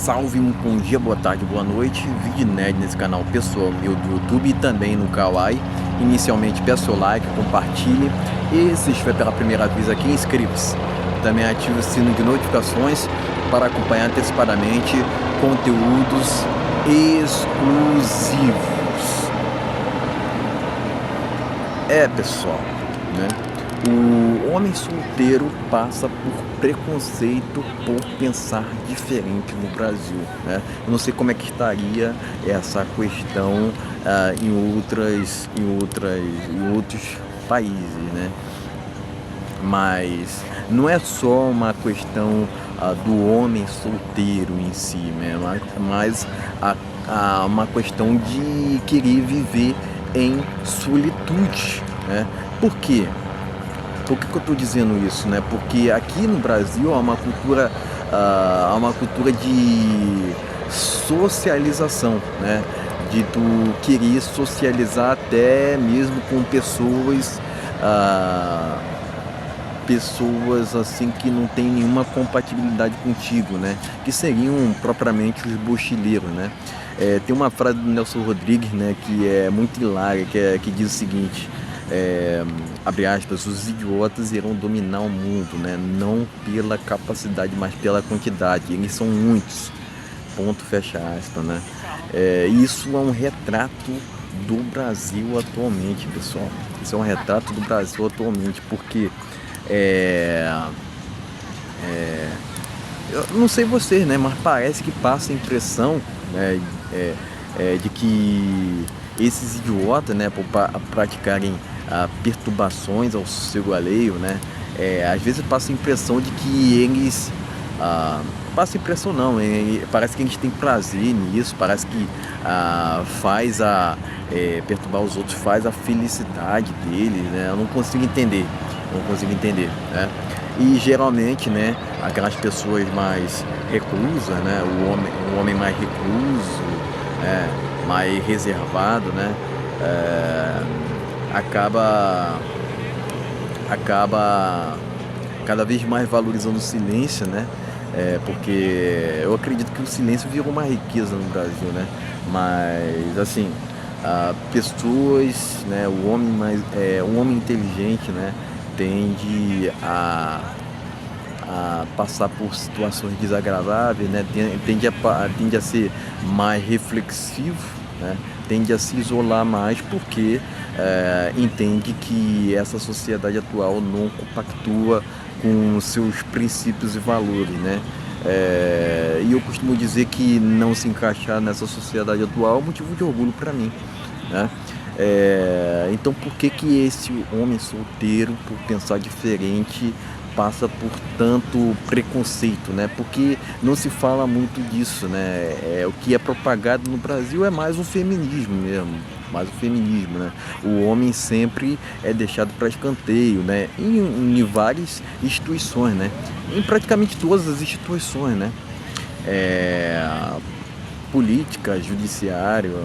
salve, um bom dia, boa tarde, boa noite. Vídeo inédito nesse canal pessoal meu do YouTube e também no Kawaii. Inicialmente peço o like, compartilhe e se estiver pela primeira vez aqui, inscreva-se. Também ative o sino de notificações para acompanhar antecipadamente conteúdos exclusivos. Pessoal, né? O homem solteiro passa por preconceito por pensar diferente no Brasil, né? Eu não sei como é que estaria essa questão em outros países, né? Mas não é só uma questão do homem solteiro em si, né? Mas uma questão de querer viver em solitude, né? Por quê? Por que eu estou dizendo isso, né? Porque aqui no Brasil há uma cultura de socialização, né? De tu querer socializar até mesmo com pessoas assim que não tem nenhuma compatibilidade contigo, né? Que seriam propriamente os mochileiros, né? Tem uma frase do Nelson Rodrigues, né, que é muito hilária, que diz o seguinte: abre aspas, os idiotas irão dominar o mundo, né? Não pela capacidade, mas pela quantidade. Eles são muitos. Ponto, fecha aspas, né? Isso é um retrato do Brasil atualmente, pessoal. Isso é um retrato do Brasil atualmente, porque eu não sei vocês, né? Mas parece que passa a impressão, né, de que esses idiotas, né, por praticarem perturbações ao sossego alheio, né, às vezes passa a impressão de que eles passa a impressão não, parece que a gente tem prazer nisso, parece que perturbar os outros faz a felicidade deles, né? Eu não consigo entender, né? E geralmente, né, aquelas pessoas mais reclusas, né, o homem mais recluso, mais reservado, né, acaba cada vez mais valorizando o silêncio, né, porque eu acredito que o silêncio virou uma riqueza no Brasil, né, mas assim, pessoas, né, o homem inteligente, né, tende a passar por situações desagradáveis, né? Tende a ser mais reflexivo, né? Tende a se isolar mais porque entende que essa sociedade atual não compactua com seus princípios e valores, né? E eu costumo dizer que não se encaixar nessa sociedade atual é um motivo de orgulho para mim, né? Então por que esse homem solteiro, por pensar diferente, passa por tanto preconceito, né? Porque não se fala muito disso, né? O que é propagado no Brasil é mais o feminismo mesmo, né? O homem sempre é deixado para escanteio, né? Em várias instituições, né? Em praticamente todas as instituições, né? Política, judiciário,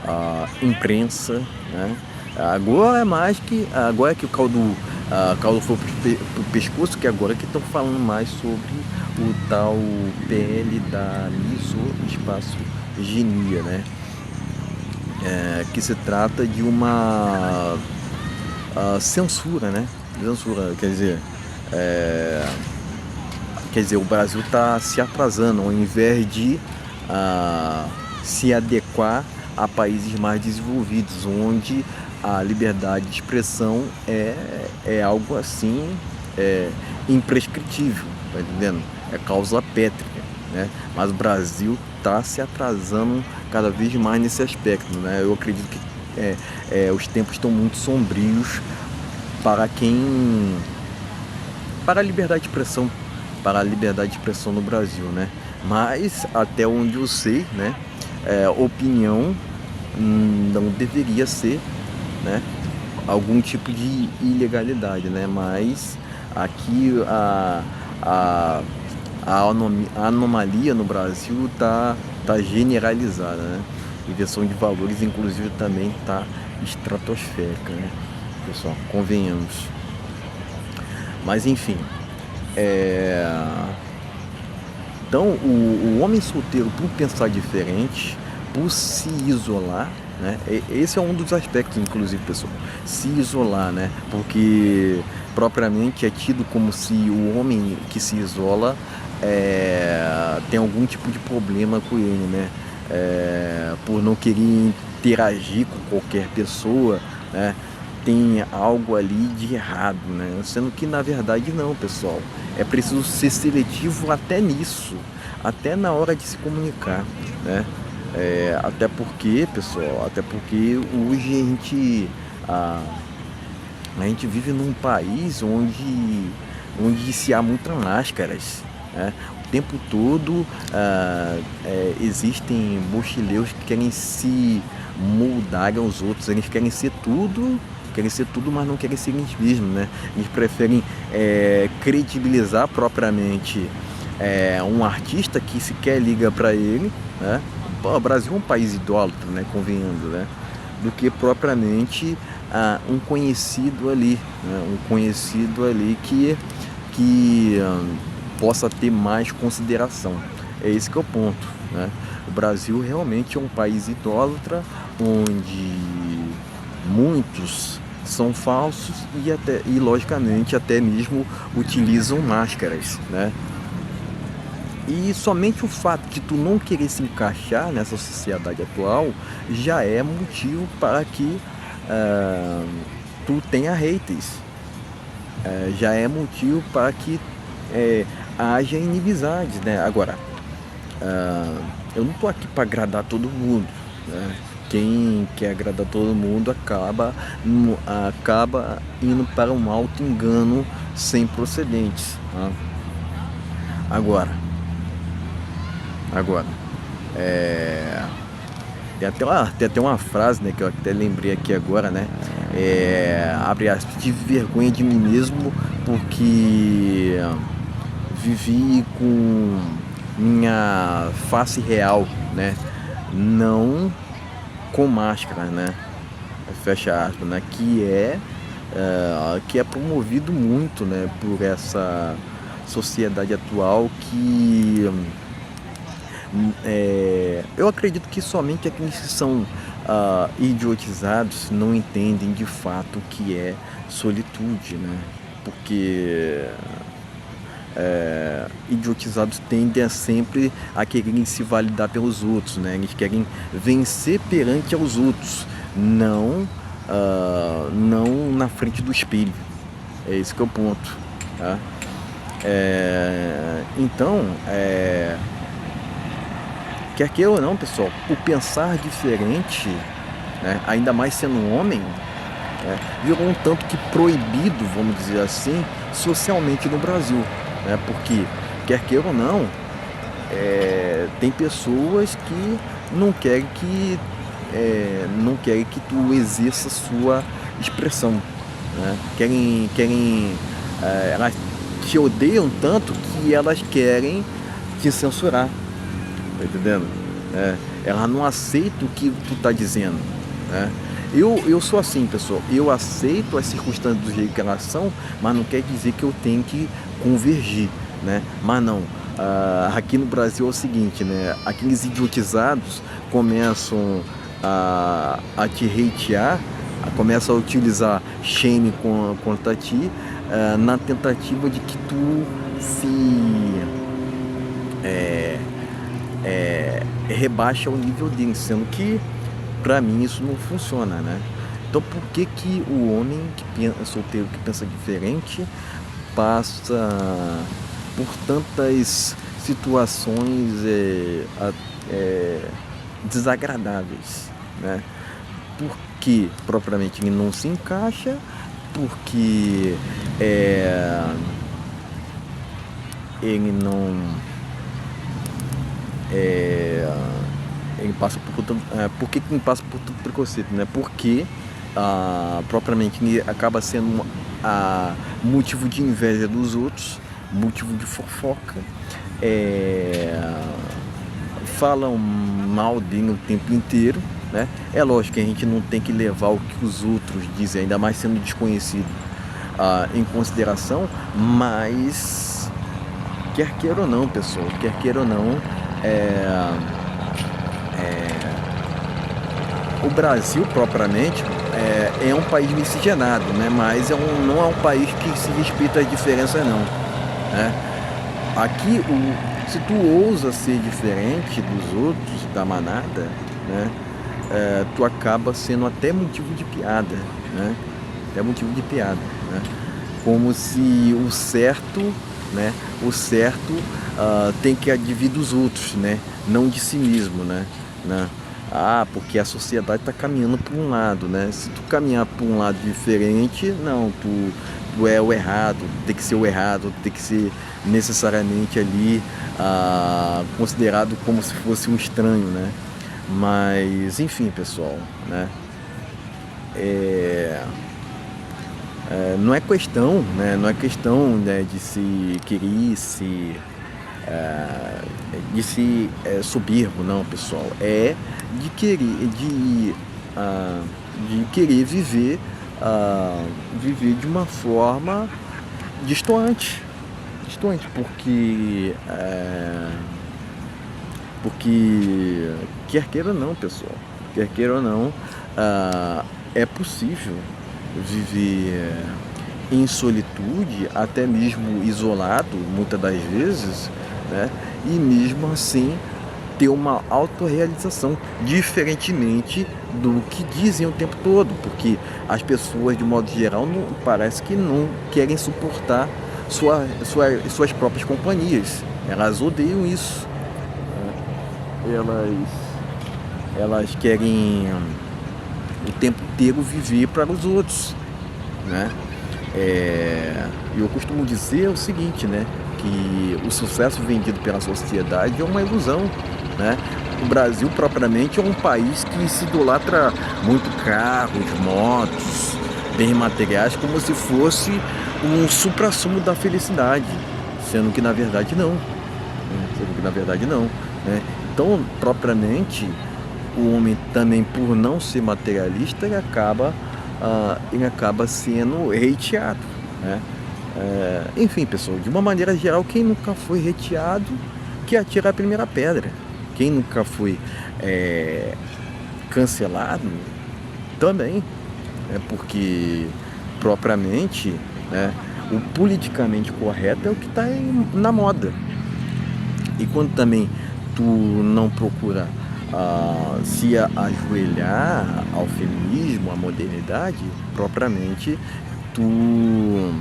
a imprensa, né? Agora que o caldo foi pro pescoço, que agora que estão falando mais sobre o tal PL da lisoespaçogenia, né? Que se trata de uma censura, né? Censura, quer dizer, o Brasil está se atrasando, ao invés de se adequar a países mais desenvolvidos, onde a liberdade de expressão é algo assim imprescritível, tá entendendo? É causa pétrea, né? Mas o Brasil está se atrasando cada vez mais nesse aspecto, né? Eu acredito que os tempos estão muito sombrios para a liberdade de expressão no Brasil, né? Mas até onde eu sei, né, opinião não deveria ser, né, algum tipo de ilegalidade, né? Mas aqui a anomalia no Brasil tá generalizada, né? Inversão de valores, inclusive, também tá estratosférica, né, pessoal? Convenhamos. Mas enfim, Então, o homem solteiro, por pensar diferente, por se isolar, né? Esse é um dos aspectos, inclusive, pessoal, se isolar, né? Porque propriamente é tido como se o homem que se isola tem algum tipo de problema com ele, né? Por não querer interagir com qualquer pessoa, né? Tem algo ali de errado, né? Sendo que na verdade não, pessoal. É preciso ser seletivo até nisso, até na hora de se comunicar, né? Até porque, pessoal, até porque hoje a gente vive num país onde se há muitas máscaras, né? O tempo todo existem mochileiros que querem se moldar aos outros, eles querem ser tudo, mas não querem ser eles mesmos, né? Eles preferem credibilizar propriamente um artista que sequer liga para ele, né? Pô, o Brasil é um país idólatra, né? Convenhando, né? Do que propriamente um conhecido ali, né? Um conhecido ali que possa ter mais consideração. É esse que é o ponto, né? O Brasil realmente é um país idólatra, onde muitos são falsos e logicamente até mesmo utilizam máscaras, né? E somente o fato de tu não querer se encaixar nessa sociedade atual já é motivo para que tu tenha haters. Já é motivo para que haja inimizade, né? Agora, eu não tô aqui para agradar todo mundo, né? Quem quer agradar todo mundo acaba indo para um alto engano sem procedentes, tá? Agora, tem até uma frase, né, que eu até lembrei aqui agora, né? Abre aspas, tive vergonha de mim mesmo porque vivi com minha face real, né? Não com máscara, né? Fecha aspas, né? Que é promovido muito, né, por essa sociedade atual que eu acredito que somente aqueles que são idiotizados não entendem de fato o que é solitude, né? Porque idiotizados tendem a sempre a quererem se validar pelos outros, né? Eles querem vencer perante aos outros, não na frente do espelho. É esse que é o ponto, tá? Então, quer queira ou não, pessoal, o pensar diferente, né, ainda mais sendo um homem, virou um tanto que proibido, vamos dizer assim, socialmente no Brasil, né? Porque, quer queira ou não, tem pessoas que não querem que tu exerça sua expressão, né? Elas te odeiam tanto que elas querem te censurar, tá entendendo? Elas não aceitam o que tu tá dizendo, né? Eu sou assim, pessoal, eu aceito as circunstâncias do jeito que elas são, mas não quer dizer que eu tenho que convergir, né? Mas não, aqui no Brasil é o seguinte, né? Aqueles idiotizados começam a te hatear, começam a utilizar shame contra ti, na tentativa de que tu se rebaixa ao nível deles, sendo que pra mim isso não funciona, né? Então por que que o homem solteiro que pensa diferente passa por tantas situações desagradáveis, né? Porque propriamente ele não se encaixa, porque ele não ele passa por que ele passa por tanto preconceito, né? Porque propriamente ele acaba sendo motivo de inveja dos outros, motivo de fofoca, falam mal dele o tempo inteiro, né? É lógico que a gente não tem que levar o que os outros dizem, ainda mais sendo desconhecido, em consideração, mas quer queira ou não, pessoal, quer queira ou não, é, o Brasil propriamente é um país miscigenado, né? Mas não é um país que se respeita as diferenças não, né? Aqui, se tu ousa ser diferente dos outros, da manada, né? Tu acaba sendo até motivo de piada, né? Até motivo de piada, né? Como se o certo, né? O certo tem que advir dos outros, né? Não de si mesmo, né? Porque a sociedade está caminhando para um lado, né? Se tu caminhar para um lado diferente, não, tu é o errado, tem que ser o errado, tem que ser necessariamente ali considerado como se fosse um estranho, né? Mas, enfim, pessoal, né? Não é questão, né? Não é questão, né, de se querer soberbo, não, pessoal. É de querer viver de uma forma distante, porque quer queira ou não, pessoal, quer queira ou não, é possível viver em solitude, até mesmo isolado, muitas das vezes, né? E mesmo assim ter uma autorrealização, diferentemente do que dizem o tempo todo, porque as pessoas, de modo geral, parece que não querem suportar suas próprias companhias. Elas odeiam isso. Elas querem o tempo inteiro viver para os outros, né? Eu costumo dizer o seguinte, né? Que o sucesso vendido pela sociedade é uma ilusão, né? O Brasil propriamente é um país que se idolatra muito carros, motos, bens materiais, como se fosse um suprassumo da felicidade, sendo que na verdade não, né? Então, propriamente, o homem também, por não ser materialista, ele acaba sendo hateado, né? Enfim, pessoal, de uma maneira geral, quem nunca foi hateado, que atira a primeira pedra. Quem nunca foi cancelado, também. Porque, propriamente, né, o politicamente correto é o que está na moda. E quando também tu não procura se ajoelhar ao feminismo, à modernidade, propriamente tu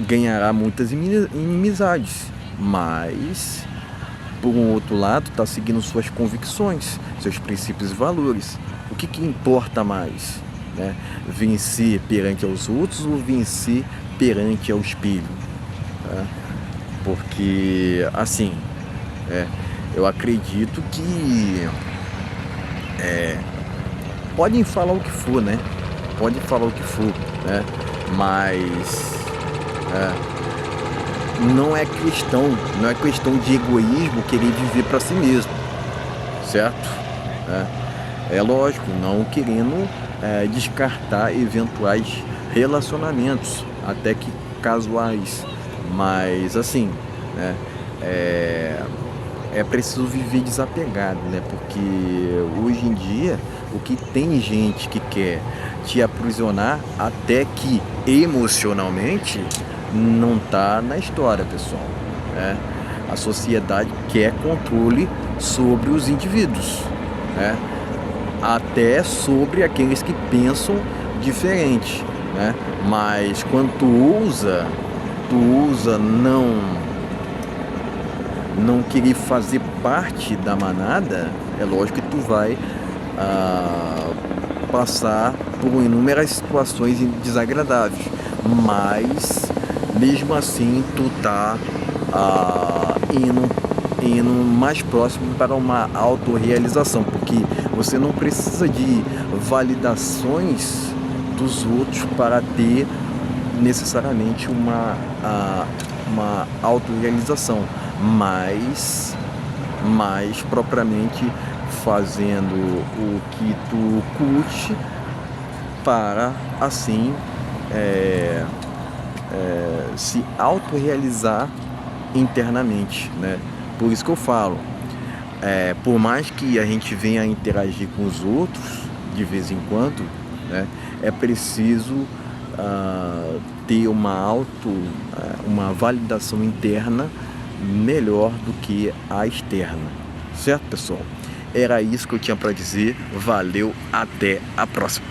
ganhará muitas inimizades, mas por um outro lado está seguindo suas convicções, seus princípios e valores. O que importa mais, né? Vencer perante aos outros ou vencer perante ao espelho, né? Porque assim, eu acredito que podem falar o que for, né? Podem falar o que for, né? Mas não é questão de egoísmo querer viver para si mesmo, certo? É lógico, não querendo descartar eventuais relacionamentos, até que casuais, mas assim, né? É preciso viver desapegado, né? Porque hoje em dia o que tem gente que quer te aprisionar até que emocionalmente não tá na história, pessoal, né? A sociedade quer controle sobre os indivíduos, né? Até sobre aqueles que pensam diferente, né? Mas quando tu usa não querer fazer parte da manada, é lógico que tu vai passar por inúmeras situações desagradáveis, mas mesmo assim tu tá indo mais próximo para uma autorrealização, porque você não precisa de validações dos outros para ter necessariamente uma autorrealização, mas propriamente fazendo o que tu curte para assim se autorrealizar internamente, né? Por isso que eu falo, por mais que a gente venha a interagir com os outros de vez em quando, né, é preciso ter uma validação interna melhor do que a externa. Certo, pessoal? Era isso que eu tinha para dizer. Valeu, até a próxima.